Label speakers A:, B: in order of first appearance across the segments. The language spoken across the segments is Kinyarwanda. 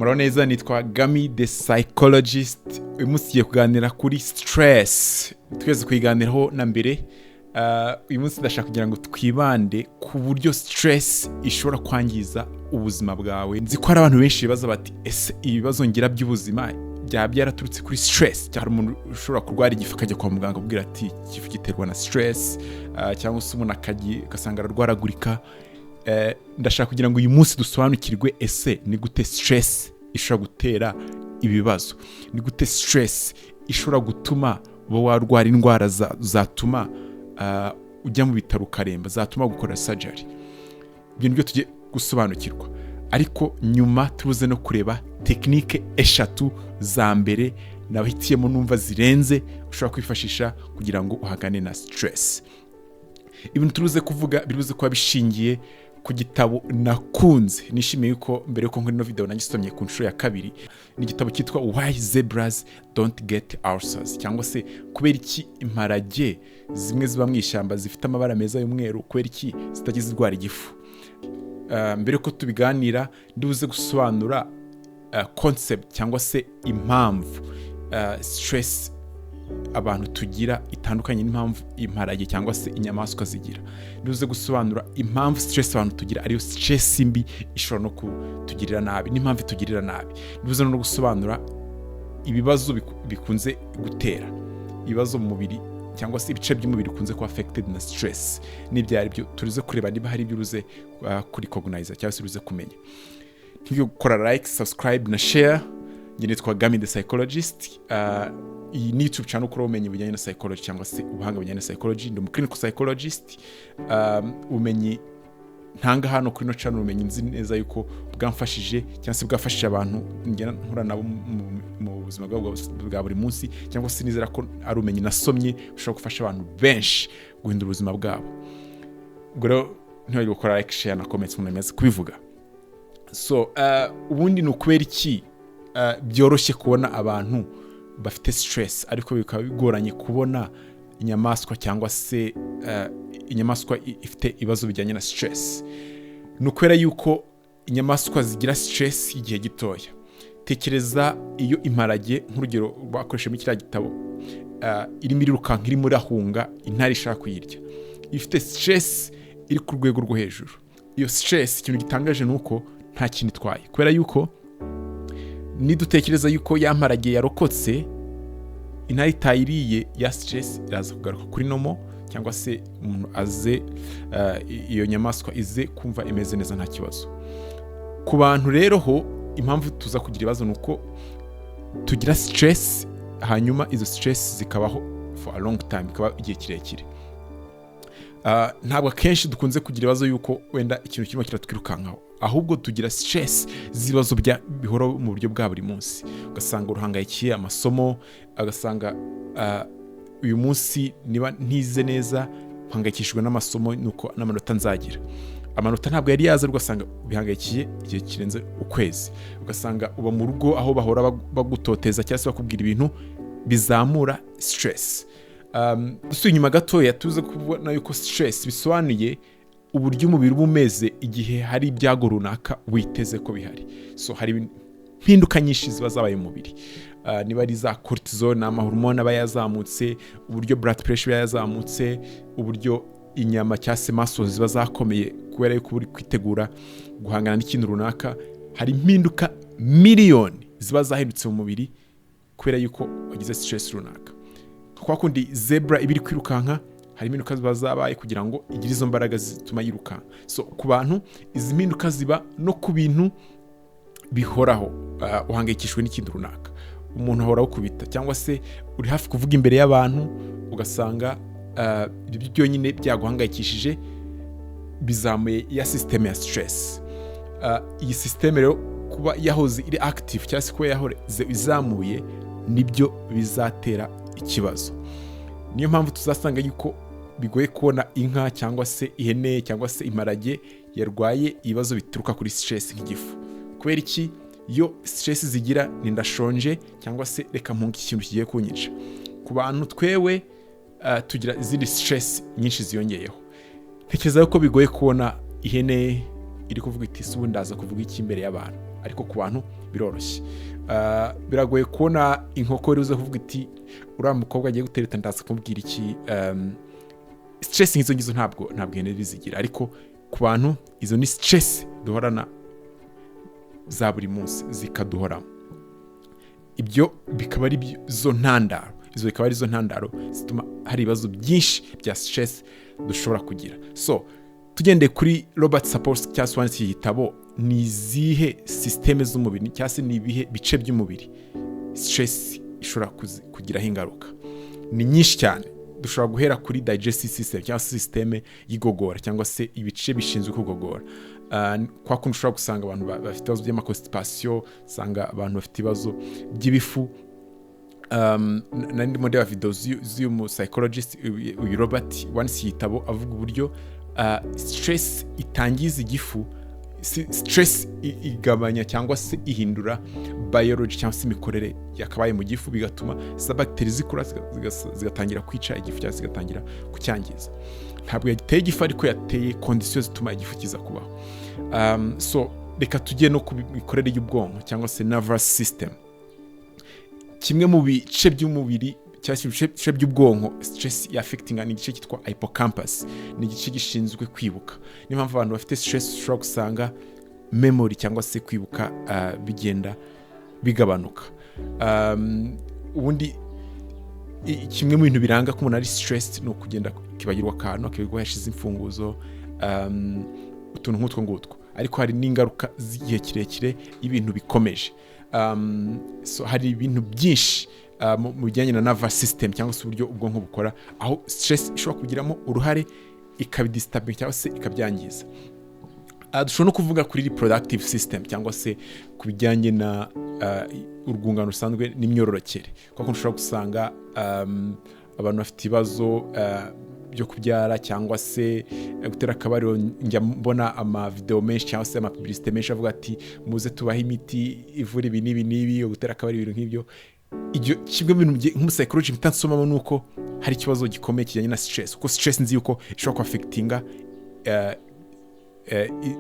A: Muraho neza, nitwa Gami the psychologist. Uyu munsi tugiye kuganira kuri stress. Twese kuyiganiraho na mbere. Uyu munsi ndashaka kugira ngo twibande ku buryo stress ishobora kwangiza ubuzima bwawe. Nzi ko hari abantu benshi bibaza bati ese ibibazo ngira by'ubuzima byaba byaraturutse kuri stress. Cyangwa umuntu ushobora kurwara igifu akajya kwa muganga abwira ati igifu giterwa na stress, cyangwa se umuntu agasanga ararwaragurika. Ndashaka kugira ngo uyu munsi dusobanukirwe ese ni gute stress ishobora gutera ibibazo, ni gute stress ishobora gutuma warwara indwara zatuma ujya mu bitaro ukaremba, zatuma gukora surgery. Ibyo nibyo tugiye gusobanukirwa, ariko nyuma tubuze no kureba tekinike eshatu za mbere nabahitiyemo numva zirenze ushobora kwifashisha kugira ngo uhangane na stress. Ibintu turuze kuvuga biruze kuba bishingiye ku gitabo nakunze, nishimiye yuko mbere yuko nkora ino video nagisomye ku nshuro ya kabiri. Ni igitabo cyitwa Why Zebras Don't Get Ulcers, cyangwa se kubera iki imparage zimwe ziba mu ishyamba zifite amabara meza y'umweru, kubera iki zitagize zirwara igifu. Mbere yuko tubiganira ndibuze gusobanura concept cyangwa se impamvu stress abantu tugira itandukanye n'impamvu imparage cyangwa se inyamaswa zigira. Ndibuze gusobanura impamvu stress abantu tugira ariyo stress mbi ishobora no kutugirira nabi, n'impamvu itugirira nabi. Ndibuze no gusobanura ibibazo bikunze gutera ibibazo mu mubiri cyangwa se ibice by'umubiri bikunze kuba affected na stress, n'ibyo ari byo turuze kureba niba hari ibyo uruze kuri recognize cyangwa se uruze kumenya. Ntiyo gukora like, subscribe na share. Njye nitwa Gami the psychologist. Iyi ni YouTube channel ukora ubumenyi bujyanye na psychology cyangwa se ubuhanga bujyanye na psychology. Ndi clinical psychologist. Ubumenyi ntanga hano kuri no channel ubumenyi nzi neza yuko bwamfashije cyangwa se bwafashije abantu ngena nkora nabo mu buzima bwa buri munsi, cyangwa se nizera ko ari ubumenyi nasomye ushobora gufasha abantu benshi guhindura ubuzima bwabo. Ubwo rero ntiyo gukora like, share na comments munameze kubivuga. So ubundi ni ukubera iki byoroshye kubona abantu bafite stress ariko bikaba bigoranye kubona inyamaswa cyangwa se inyamaswa ifite ibibazo bijyanye na stress? Ni ukwera yuko inyamaswa zigira stress igihe gitoya. Tekereza iyo imparage nk'urugero bakoresheje muri kiriya gitabo irimo irirukanka, irimo irahunga intare ishaka kuyirya, ifite stress iri ku rwego rwo hejuru. Iyo stress ikintu gitangaje ni uko nta kintu itwaye, kubera yuko nidutekereza yuko yamparage yarokotse, intare itayiriye, ya stress iraza kugaruka kuri nomo, cyangwa se umuntu aze iyo nyamaswa ize kumva imeze neza nta kibazo. Ku bantu rero ho impamvu tuza kugira ibibazo ni uko tugira stress, hanyuma izo stress zikabaho for a long time, ikaba igihe kirekire. Ntabwo akenshi dukunze kugira ibibazo yuko wenda ikintu kirimo kiratwirukankaho, ahubwo tugira stress z'ibibazo bihora mu buryo bwa buri munsi. Ugasanga uruhangayikiye amasomo, agasanga uyu munsi niba ntize neza mpangayikishijwe n'amasomo nuko n'amanota nzagira. Amanota ntabwo yari yaza, ugasanga bihangayikiye igihe kirenze ukwezi. Ugasanga uba mu rugo aho bahora bagutoteza cyangwa se bakubwira ibintu bizamura stress. Dusuye inyuma gatoya tuze kubona yuko stress bisobanuye uburyo umubiri bumeze igihe hari ibyago runaka witeze ko bihari. So hari impinduka nyinshi ziba zabaye mu mubiri. Niba ari za cortisol n'amahormone aba yazamutse, uburyo blood pressure yazamutse, uburyo inyama cyangwa se muscles ziba zakomeye kubera yuko uri kwitegura guhangana n'ikintu runaka. Hari impinduka miliyoni ziba zahindutse mu mubiri kubera yuko wagize stress runaka. Kwa kundi zebra ibiri kwirukanka, hari impinduka ziba zabaye kugira ngo igire izo mbaraga zituma yirukanka. So ku bantu izi mpinduka ziba no ku bintu bihoraho. Uhangayikishwe n'ikintu runaka, umuntu ahora ukubita, cyangwa se uri hafi kuvuga imbere y'abantu ugasanga ibyo byonyine byaguhangayikishije bizamuye ya system ya stress. Iyi system rero kuba yahoze iri active cyangwa se kuba yahoze izamuye nibyo bizatera ikibazo. Niyo mpamvu tuzasanga yuko bigoye kubona inka cyangwa se ihene cyangwa se imparage yarwaye ibibazo bituruka kuri stress nk'igifu. Kubera iki? Iyo stress zigira ni ndashonje cyangwa se reka mpunga ikintu kigiye kunyica. Ku bantu twewe tugira izindi stress nyinshi ziyongeyeho. Tekereza ko bigoye kubona ihene iri kuvuga iti subu ndaza kuvuga iki imbere y'abantu, ariko ku bantu biroroshye. Biragoye kubona inkoko riuze kuvuga iti uriya mukobwa agiye gutereta ndaza kumubwira iki. Stress nk'izo ngizo ntabwo ihene bizigira, ariko ku bantu izo ni stress duhorana za buri munsi zikaduhoramo. Ibyo bikaba ari zo ntandaro, izo bikaba ari zo ntandaro zituma hari ibibazo byinshi bya stress dushobora kugira. So tugendeye kuri Robert Sapolsky cyangwa se wanditse igitabo, ni izihe systeme z'umubiri cyangwa se ni ibihe bice by'umubiri stress ishobora kugiraho ingaruka? Ni nyinshi cyane. Dushobora guhera kuri digestive system cyangwa se systeme y'igogora cyangwa se ibice bishinzwe kugogora. Kwa kuntu ushobora gusanga abantu bafite ibibazo by'amakonstipation, usanga abantu bafite ibibazo by'ibifu. Nandi model video z'uyu psychologist uyu Robert wanditse igitabo avuga uburyo stress itangiza igifu. Stress igabanya cyangwa se ihindura biology cyangwa se imikorere yakabaye mu gifu, bigatuma za bacteria zikura zigatangira kwica igifu cyangwa zigatangira kucyangiza. Ntabwo yateye igifu, ariko yateye conditions zituma igifu kiza kubaho. So reka tujye no ku mikorere y'ubwonko cyangwa se nervous system. Kimwe mu bice by'umubiri cyangwa ibice by'ubwonko stress affecting ni igice cyitwa hippocampus. Ni igice gishinzwe kwibuka. Niyo mpamvu abantu bafite stress ushobora gusanga memory cyangwa se kwibuka bigenda bigabanuka. Ubundi kimwe mu bintu biranga ko umuntu ari stressed ni ukugenda kibagirwa akantu, akibagirwa yashize imfunguzo, utuntu nk'utwo ngutwo. Ariko hari n'ingaruka z'igihe kirekire y'ibintu bikomeje. So hari ibintu byinshi mu bijyanye na nervous system cyangwa se uburyo ubwonko bukora, aho stress ishobora kugiramo uruhare ikabidisturb cyangwa se ikabyangiza. Dushobora no kuvuga kuri reproductive system cyangwa se ku bijyanye na urwungano rusanzwe n'imyororokere. Kuko ushobora gusanga abantu bafite ibibazo byo kubyara cyangwa se gutera akabariro. Njya mbona ama video menshi cyangwa se ama publicité menshi avuga ati muze tubahe imiti ivura ibi n'ibi, gutera akabariro ibintu nk'ibyo. Ibyo kimwe mu bintu nk'umuspsychology mutansomamo nuko hari ikibazo gikomeye kijyanye na stress. Kuko stress nzi yuko ishobora ku affectinga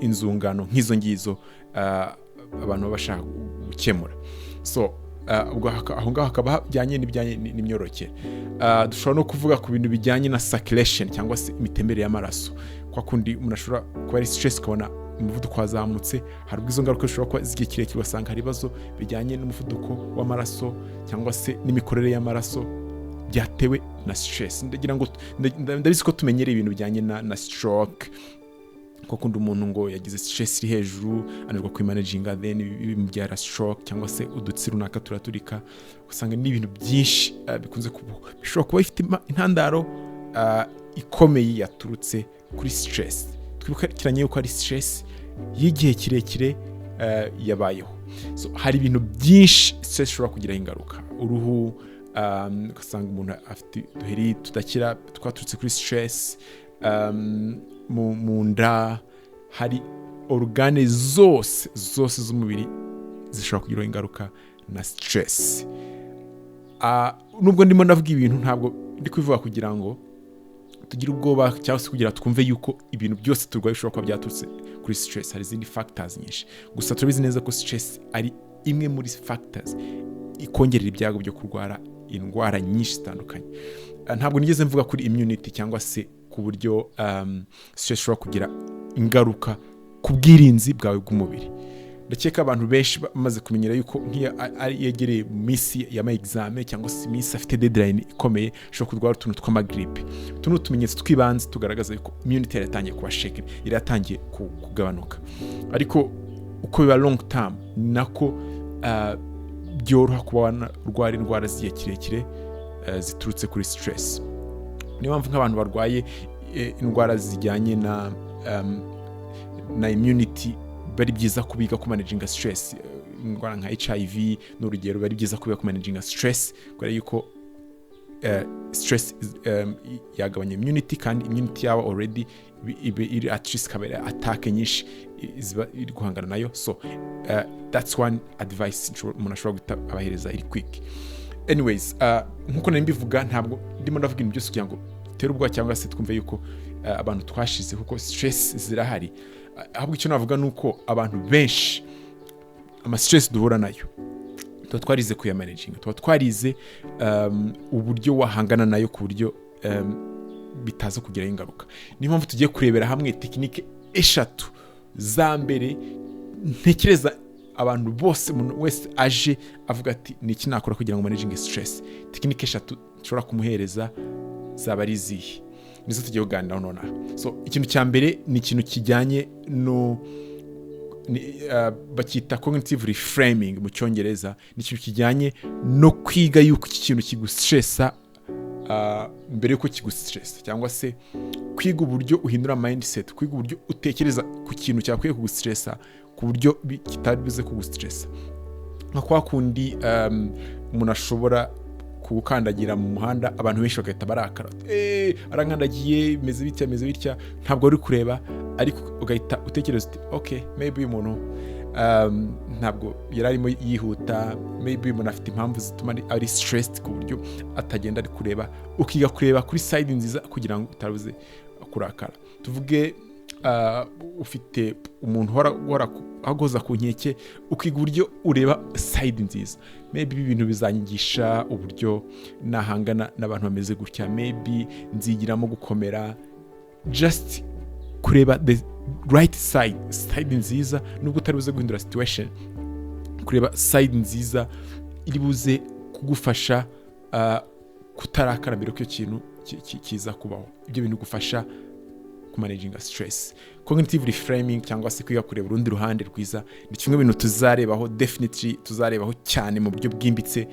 A: inzungano nk'izo ngizo abantu babasha gukemura. So aho ngaho hakaba hajyanye n'imyororokere. Dushobora no kuvuga ku bintu bijyanye na circulation cyangwa se imitemberere y'amaraso. Kwa kundi umuntu ashobora kuba ari stress ukabona umuvuduko wazamutse, hari ubwo izo ngaruka zishobora kuba zigiye kirekire, ugasanga hari ibibazo bijyanye n'umuvuduko w'amaraso cyangwa se n'imikorere y'amaraso byatewe na stress. Ndagira ngo ndabizi ko tumenyereye ibintu bijyanye na stroke, ko kundi umuntu ngo yagize stress iri hejuru ananirwa kwimanaginga, then bimubyara stroke cyangwa se udutsi runaka turaturika. Usanga ni ibintu byinshi bikunze kubaho, bishobora kuba bifite intandaro ikomeye yaturutse kuri stress. Twibukiranye yuko ari stress y'igihe kirekire yabayeho. So hari ibintu byinshi stress ishobora kugiraho ingaruka. Uruhu, ugasanga umuntu afite uduheri tudakira twaturutse kuri stress. Mu nda hari organe zose z'umubiri zishobora kugiraho ingaruka na stress. Nubwo ndimo ndavuga ibintu, ntabwo ndi kubivuga kugira ngo tugire ubwoba cyangwa se kugira twumve yuko ibintu byose turwaye bishobora kuba byaturutse kuri stress. Hari izindi factors nyinshi, gusa turabizi neza ko stress ari imwe muri factors ikongerera ibyago byo kurwara indwara nyinshi zitandukanye. Ntabwo nigeze mvuga kuri immunity cyangwa se ku buryo stress ishobora kugira ingaruka ku bwirinzi bwawe bw'umubiri. Ndakeka abantu benshi bamaze kumenyera yuko nk'iyo yegereye mu minsi y'ama examen cyangwa se iminsi afite deadline ikomeye, ashobora kurwara utuntu tw'amagripe. Utu ni utumenyetso tw'ibanze tugaragaza yuko immunity yaratangiye kuba shaken, yaratangiye kugabanuka. Ariko uko biba long term nako byoroha kuba warwara indwara z'igihe kirekire ziturutse kuri stress. Niyo mpamvu nk'abantu barwaye indwara zijyanye na immunity bari byiza kubiga ku managing stress. Indwara nka HIV n'urugero, bari byiza kubiga ku managing stress, kubera yuko stress yagabanya immunity, kandi immunity yawe already iri at risk kabera attack nyinshi iri guhangana nayo. So that's one advice umuntu ashobora guta abahereza iri quick. Anyways, nkuko nari mbivuga, ntabwo ndimo ndavuga ibintu byose kugira ngo tere ubwoba cyangwa se twumve yuko abantu twashize, kuko stress zirahari. Ahubwo icyo navuga nuko abantu benshi stress duhura nayo tuba twarize kuyamanaginga, tuba twarize uburyo wahangana nayo ku buryo bitaza kugiraho ingaruka. Niyo mpamvu tugiye kurebera hamwe tekinike 3 za mbere ntekereza abantu bose, umuntu wese aje avuga ati ni iki nakora kugira ngo managing stress. Tekinike 3 nshobora kumuhereza zaba ari izihe, nizo tugiye kuganiraho nonaha. So ikintu cya mbere ni ikintu kijyanye no bakita cognitive reframing mu cyongereza. Ni ikintu kijyanye no kwiga yuko iki kintu kigustressa mbere yuko kigustressa, cyangwa se kwiga uburyo uhindura mindset, kwiga uburyo utekereza ku kintu cyakwiye kugustressa ku buryo kitari bize kugustressa. Nka kwa kundi umuntu ashobora kukandagira mu muhanda abantu benshi bagahita barakara, arankandagiye meze bitya, ntabwo uri kureba, ariko ugahita utekereza uti okay, maybe uyu muntu ntabwo yararimo yihuta, maybe umuntu afite impamvu zituma ari stressed ku buryo atagenda ari kureba. Ukiga kureba kuri side nziza kugira ngo utaruze kurakara. Tuvuge ufite umuntu hora agoza ku nkeke, ukiga uburyo ureba side nziza. Maybe ibintu bizanyigisha uburyo nahangana n'abantu bameze gutya, maybe nzigiramo gukomera, just kureba the right side nziza, nubwo utari buze guhindura situation, kureba side nziza iri buze kugufasha kutarakara mbere ko ikintu kiza kubaho. Ibyo bintu gufasha managing stress. Cognitive reframing cyangwa se kwiga kureba urundi ruhande rwiza ni kimwe bintu tuzarebaho, definitely tuzarebaho cyane mu buryo bwimbitse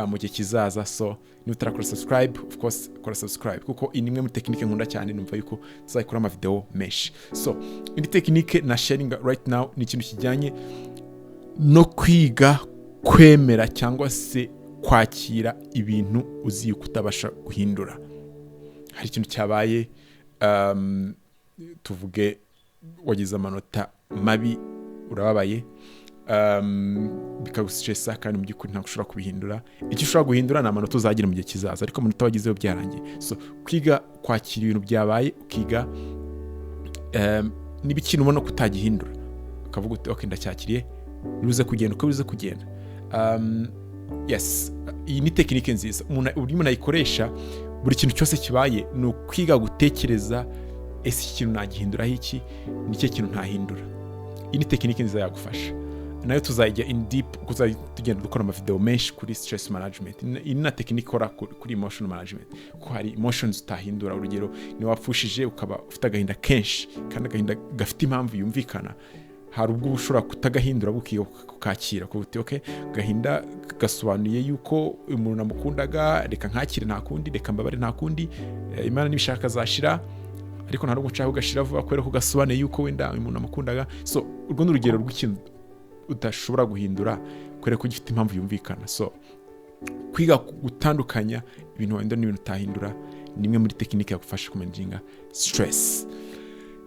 A: mu gihe kizaza. So ni utarakora subscribe, of course kora subscribe, kuko ini imwe muri tekinike nkunda cyane, numva yuko tuzakora ama video menshi. So indi tekinike na sharing right now ni ikintu kijyanye no kwiga kwemera cyangwa se kwakira ibintu uzi yuko utabasha guhindura. Hari ikintu cyabaye, tuvuge wagize amanota mabi, urababaye, bikagustressa kandi mu by'ukuri ntabwo ushobora kubihindura. Icyo ushobora guhindura ni amanota uzagira mu gihe kizaza, ariko amanota wagizeho byarangiye. So kwiga kwakira ibintu byabaye, ukiga niba ikintu ubona ko utagihindura, ukavuga uti okay, ndacyakiriye, biruze kugenda uko biruze kugenda. Yes, iyi ni tekinike nziza umuntu ayikoresha buri kintu cyose kibaye. Ni ukwiga gutekereza, ese iki kintu nagihinduraho iki, ni cyo kintu ntahindura. Iyi ni tekinike nziza yagufasha, nayo tuzajya in deep, tugenda dukora ama video menshi kuri stress management. Iyi ni na tekinike ikora kuri emotion management, ko hari emotions utahindura. Urugero, ni wapfushije ukaba ufite agahinda kenshi, kandi agahinda gafite impamvu yumvikana, hari ubwo ushobora kutagahindura bukiga kukakira, kuko uti okay, gahinda gasobanuye yuko umuntu namukundaga, reka nkakire nta kundi, reka mbabare nta kundi, Imana nibishaka zashira, ariko nta nubwo nshaka kugashira vuba kubera ko gasobanuye yuko wenda umuntu namukundaga. So urwo ni urugero rw'ikintu udashobora guhindura kubera ko gifite impamvu yumvikana. So kwiga gutandukanya ibintu wenda n'ibintu utahindura ni imwe muri tekinike yagufasha kumanaginga stress.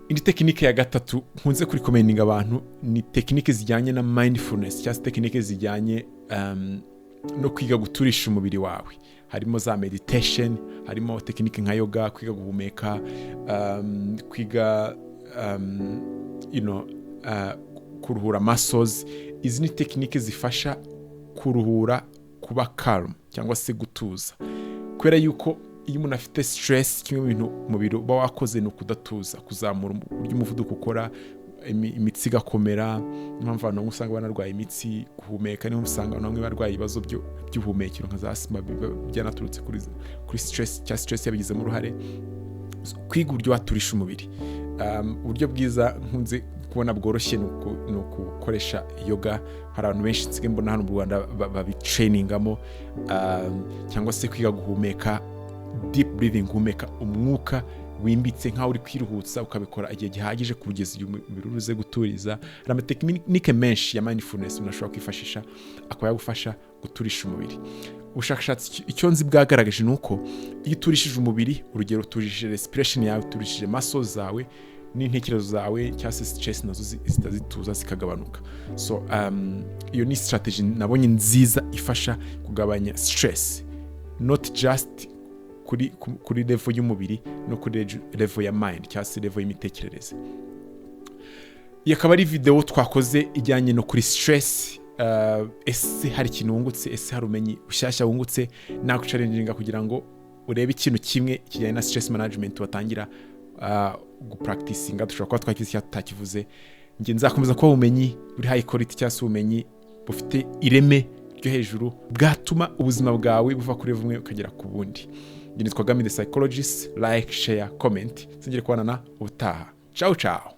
A: Indi tekinike ya gatatu nkunze kuri commending abantu ni tekinike zijyanye na mindfulness, cyangwa tekinike zijyanye no kwiga guturisha umubiri wawe. Harimo za meditation, harimo tekinike nka yoga, kwiga guhumeka, kwiga kuruhura muscles. Izi ni tekinike zifasha kuruhura, kuba calm cyangwa se gutuza, kubera yuko iyo umuntu afite stress, kimwe mu bintu umubiri uba wakoze ni ukudatuza, kuzamura uburyo umuvuduko ukora, imitsi igakomera. Niyo mpamvu abantu usanga banarwaye imitsi, guhumeka. Niyo usanga abantu barwaye ibibazo by'ubuhumekero nka za asthma, byanaturutse kuri stress, cyangwa stress yabigizemo uruhare. Kwiga uburyo waturisha umubiri, uburyo bwiza nkunze kubona bworoshye ni ukukoresha yoga. Hari abantu benshi nsigaye mbona hano mu Rwanda babitrainingamo, cyangwa se kwiga guhumeka, deep breathing, guhumeka umwuka wimbitse nkaho uri kwiruhutsa, ukabikora igihe gihagije kugeza igihe umubiri uruze guturiza. Hari amatekinike menshi ya mindfulness umuntu ashobora kwifashisha akaba yagufasha guturisha umubiri. Ubushakashatsi icyo nzi bwagaragaje ni uko iyo uturishije umubiri, urugero uturishije respiration yawe, uturishije muscles zawe n'intekerezo zawe, cyangwa se stress nazo zituza zikagabanuka. So iyo ni strategy nabonye nziza ifasha kugabanya stress, not just kuri level y'umubiri, no kuri level ya mind, cyangwa se level y'imitekerereze. Iyi akaba ari video twakoze ijyanye no kuri stress, ese hari ikintu wungutse, ese hari ubumenyi bushyashya wungutse, nakucalenjinga kugira ngo urebe ikintu kimwe kijyanye na stress management watangira gupracticinga. Dushobora kuba twakize cyangwa tutakivuze. Njye nzakomeza kuba ubumenyi buri high quality cyangwa se ubumenyi bufite ireme ryo hejuru bwatuma ubuzima bwawe buva kuri bumwe ukagera ku bundi. Njye nitwa Gami the Psychologist. Like, share, comment. Singire kubana na ubutaha. Ciao ciao.